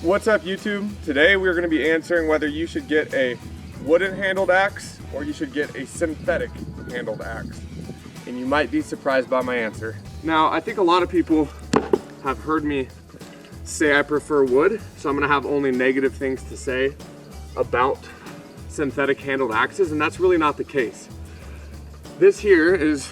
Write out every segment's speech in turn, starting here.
What's up YouTube? Today we're going to be answering whether you should get a wooden handled axe or you should get a synthetic handled axe. And you might be surprised by my answer. Now, I think a lot of people have heard me say I prefer wood, so I'm going to have only negative things to say about synthetic handled axes, and that's really not the case. This here is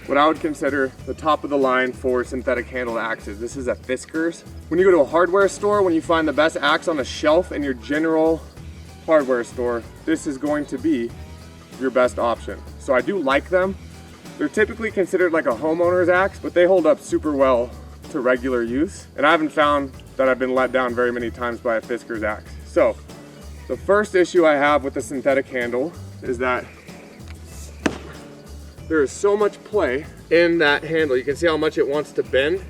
what I would consider the top of the line for synthetic handled axes. This is a Fiskars. When you go to a hardware store, when you find the best axe on the shelf in your general hardware store, this is going to be your best option. So I do like them. They're typically considered like a homeowner's axe, but they hold up super well to regular use. And I haven't found that I've been let down very many times by a Fiskars axe. So the first issue I have with the synthetic handle is that there is so much play in that handle. You can see how much it wants to bend.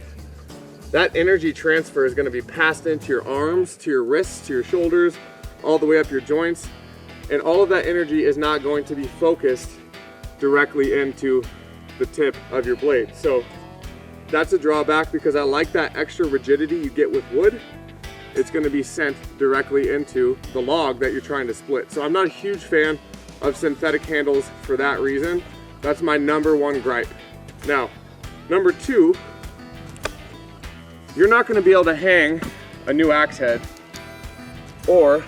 That energy transfer is going to be passed into your arms, to your wrists, to your shoulders, all the way up your joints. And all of that energy is not going to be focused directly into the tip of your blade. So that's a drawback, because I like that extra rigidity you get with wood. It's going to be sent directly into the log that you're trying to split. So I'm not a huge fan of synthetic handles for that reason. That's my number one gripe. Now, number two, you're not going to be able to hang a new axe head or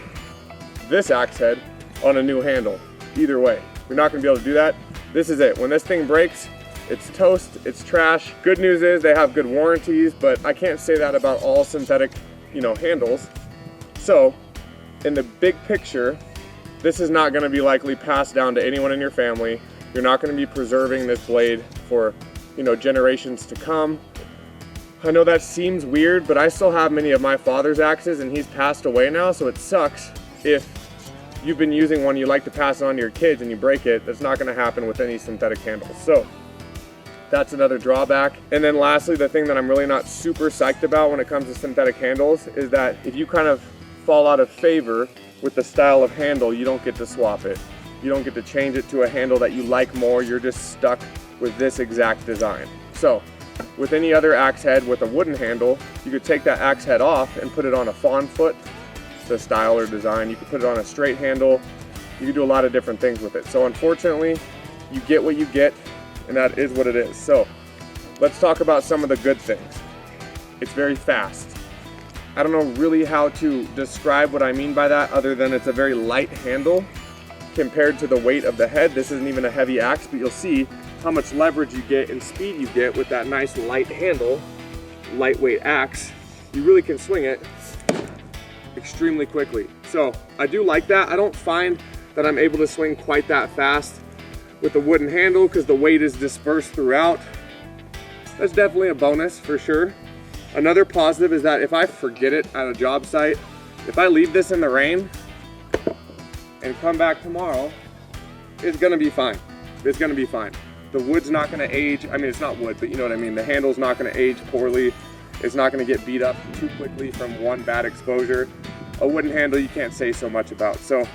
this axe head on a new handle. Either way, you're not going to be able to do that. This is it. When this thing breaks, it's toast, it's trash. Good news is they have good warranties, but I can't say that about all synthetic, handles. So, in the big picture, this is not going to be likely passed down to anyone in your family. You're not going to be preserving this blade for, generations to come. I know that seems weird, but I still have many of my father's axes, and he's passed away now, so it sucks if you've been using one you like to pass it on to your kids and you break it. That's not going to happen with any synthetic handles. So that's another drawback. And then lastly, the thing that I'm really not super psyched about when it comes to synthetic handles is that if you kind of fall out of favor with the style of handle, you don't get to swap it. You don't get to change it to a handle that you like more. You're just stuck with this exact design. So with any other axe head with a wooden handle, you could take that axe head off and put it on a fawn foot, the style or design. You could put it on a straight handle. You could do a lot of different things with it. So unfortunately, you get what you get, and that is what it is. So let's talk about some of the good things. It's very fast. I don't know really how to describe what I mean by that, other than it's a very light handle compared to the weight of the head. This isn't even a heavy axe, but you'll see how much leverage you get and speed you get with that nice light handle, lightweight axe. You really can swing it extremely quickly. So I do like that. I don't find that I'm able to swing quite that fast with the wooden handle because the weight is dispersed throughout. That's definitely a bonus for sure. Another positive is that if I forget it at a job site, if I leave this in the rain and come back tomorrow, it's gonna be fine. It's gonna be fine. The wood's not gonna age. I mean, it's not wood, but you know what I mean. The handle's not gonna age poorly. It's not gonna get beat up too quickly from one bad exposure. A wooden handle you can't say so much about. So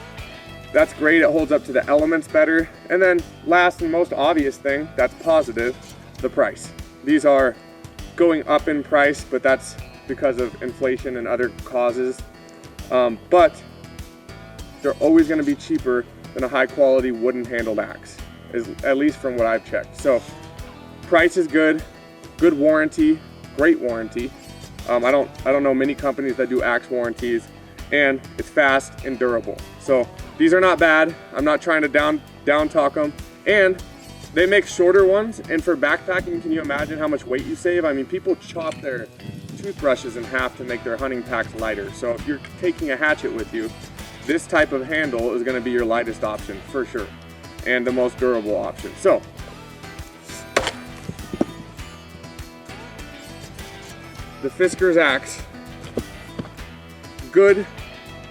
that's great. It holds up to the elements better. And then last and most obvious thing that's positive, the price. These are going up in price, but that's because of inflation and other causes. But they're always going to be cheaper than a high quality wooden handled axe, at least from what I've checked. So price is good, good warranty, great warranty. I don't know many companies that do axe warranties, and it's fast and durable. So these are not bad. I'm not trying to down talk them. And they make shorter ones, and for backpacking, can you imagine how much weight you save? I mean, people chop their toothbrushes in half to make their hunting packs lighter. So if you're taking a hatchet with you, this type of handle is going to be your lightest option for sure, and the most durable option. So the Fiskars axe, good,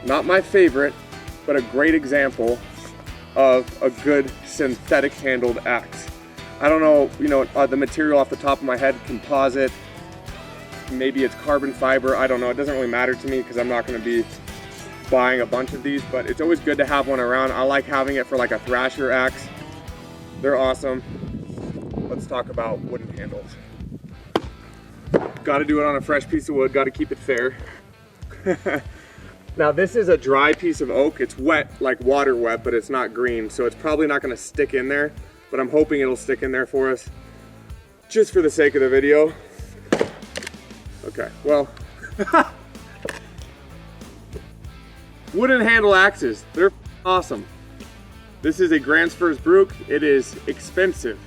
not my favorite, but a great example of a good synthetic handled axe. I don't know, the material off the top of my head, composite, maybe it's carbon fiber, I don't know. It doesn't really matter to me because I'm not going to be buying a bunch of these, but it's always good to have one around. I like having it for like a thrasher axe. They're awesome. Let's talk about wooden handles. Got to do it on a fresh piece of wood, got to keep it fair. Now this is a dry piece of oak. It's wet, like water wet, but it's not green, so it's probably not gonna stick in there, but I'm hoping it'll stick in there for us, just for the sake of the video. Okay, well. Wooden handle axes, they're awesome. This is a Gransfors Brook. It is expensive.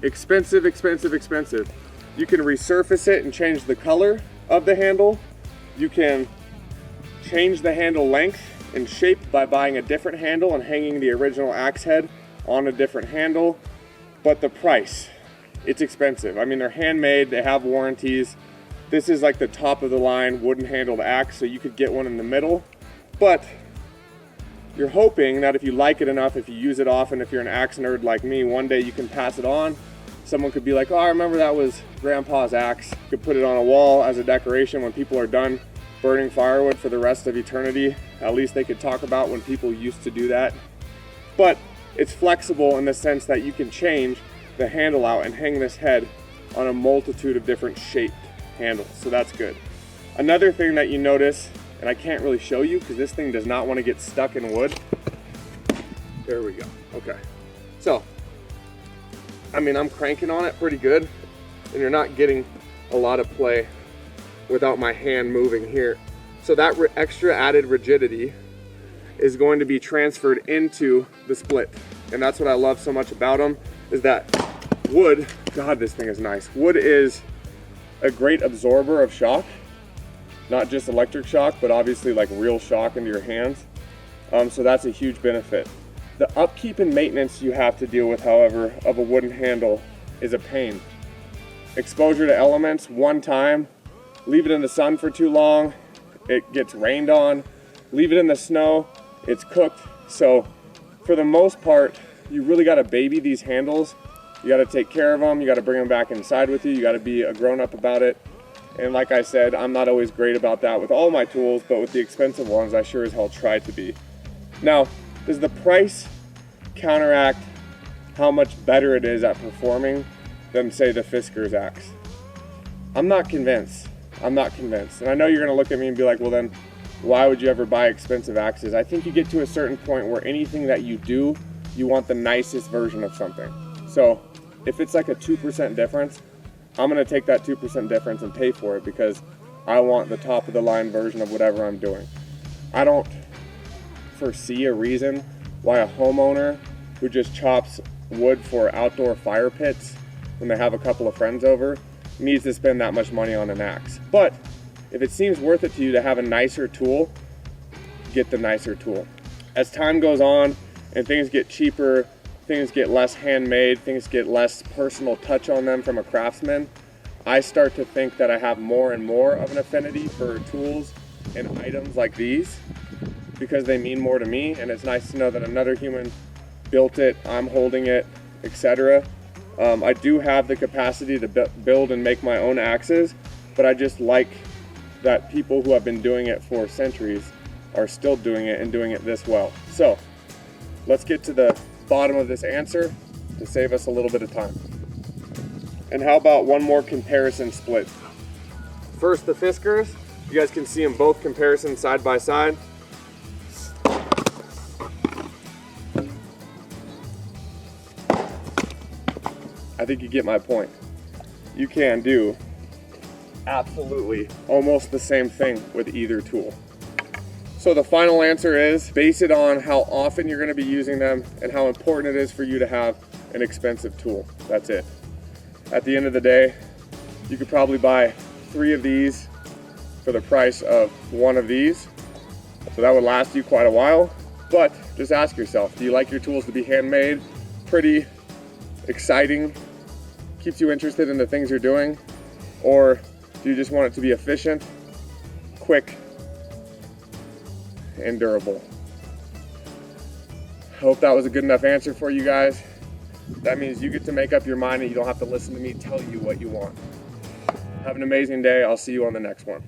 Expensive, expensive, expensive. You can resurface it and change the color of the handle. You can change the handle length and shape by buying a different handle and hanging the original axe head on a different handle. But the price, it's expensive. I mean, they're handmade, they have warranties. This is like the top of the line wooden handled axe, so you could get one in the middle. But you're hoping that if you like it enough, if you use it often, if you're an axe nerd like me, one day you can pass it on. Someone could be like, oh, I remember that was Grandpa's axe. You could put it on a wall as a decoration when people are done burning firewood for the rest of eternity. At least they could talk about when people used to do that. But it's flexible in the sense that you can change the handle out and hang this head on a multitude of different shaped handles, so that's good. Another thing that you notice, and I can't really show you because this thing does not want to get stuck in wood. There we go, okay. So, I mean, I'm cranking on it pretty good, and you're not getting a lot of play without my hand moving here. So that extra added rigidity is going to be transferred into the split. And that's what I love so much about them, is that wood, God, this thing is nice. Wood is a great absorber of shock, not just electric shock, but obviously like real shock into your hands. So that's a huge benefit. The upkeep and maintenance you have to deal with, however, of a wooden handle is a pain. Exposure to elements one time, leave it in the sun for too long, it gets rained on. Leave it in the snow, it's cooked. So for the most part, you really gotta baby these handles. You gotta take care of them, you gotta bring them back inside with you, you gotta be a grown-up about it. And like I said, I'm not always great about that with all my tools, but with the expensive ones, I sure as hell try to be. Now, does the price counteract how much better it is at performing than, say, the Fiskars axe? I'm not convinced. I'm not convinced. And I know you're gonna look at me and be like, well then, why would you ever buy expensive axes? I think you get to a certain point where anything that you do, you want the nicest version of something. So if it's like a 2% difference, I'm gonna take that 2% difference and pay for it because I want the top of the line version of whatever I'm doing. I don't foresee a reason why a homeowner who just chops wood for outdoor fire pits when they have a couple of friends over needs to spend that much money on an axe. But if it seems worth it to you to have a nicer tool, get the nicer tool. As time goes on and things get cheaper, things get less handmade, things get less personal touch on them from a craftsman, I start to think that I have more and more of an affinity for tools and items like these because they mean more to me, and it's nice to know that another human built it, I'm holding it, etc. I do have the capacity to build and make my own axes, but I just like that people who have been doing it for centuries are still doing it and doing it this well. So let's get to the bottom of this answer to save us a little bit of time. And how about one more comparison split? First, the Fiskars. You guys can see them both comparisons side by side. I think you get my point. You can do absolutely almost the same thing with either tool. So the final answer is base it on how often you're going to be using them and how important it is for you to have an expensive tool. That's it. At the end of the day, you could probably buy 3 of these for the price of 1 of these. So that would last you quite a while. But just ask yourself, do you like your tools to be handmade, pretty, exciting, keeps you interested in the things you're doing? Or do you just want it to be efficient, quick, and durable? I hope that was a good enough answer for you guys. That means you get to make up your mind and you don't have to listen to me tell you what you want. Have an amazing day. I'll see you on the next one.